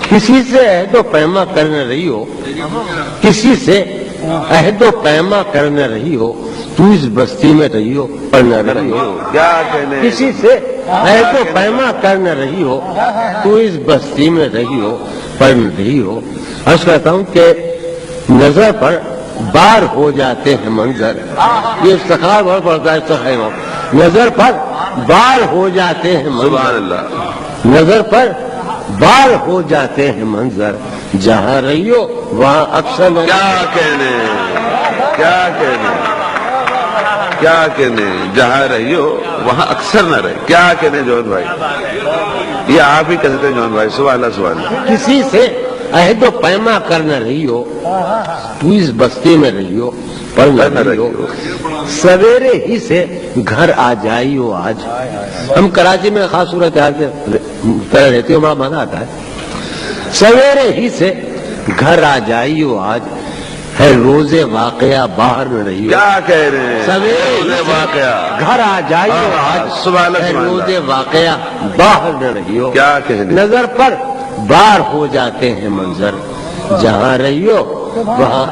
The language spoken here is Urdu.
کسی سے عہد و پیما کرنے رہی ہو، کسی سے عہد و پیما کرنے رہی ہو، تو اس بستی میں رہی ہو پڑھنے رہی ہو، کیا کہنے کسی سے عہد و پیما کرنے رہی ہو، تو اس بستی میں رہی ہو پڑھ رہی ہو۔ عرض کرتا ہوں کہ نظر پر بار ہو جاتے ہیں منظر، یہ استخار بہت پڑتا ہے استخار، نظر پر بار ہو جاتے ہیں سبحان منظر، اللہ، نظر پر بار ہو جاتے ہیں منظر، جہاں رہی ہو وہاں اکثر کیا کہنے کیا کہنے کیا کہنے، جہاں رہی ہو وہاں اکثر نہ رہے، کیا کہنے جون بھائی، یہ آپ ہی کہتے ہیں جون بھائی، سبحان اللہ سبحان اللہ۔ کسی سے عہد و پیما کرنا رہی ہو، تو اس بستی میں رہی ہو پر نہ رہی ہو، سویرے ہی سے گھر آ جائی ہو آج۔ ہم کراچی میں خاص صورت حال سے رہتے ہو، بڑا مزہ آتا ہے۔ سویرے ہی سے گھر آ جائی ہو آج، ہے روز واقعہ باہر نہ رہی ہو، کیا کہہ رہے ہیں، سویرے ہی سے واقعہ، گھر آ جائی ہو آج، سبحان اللہ ہے سبحان روز اللہ، واقعہ باہر نہ رہی ہو، کیا کہنے، نظر پر بار ہو جاتے ہیں منظر، جہاں رہی ہو وہاں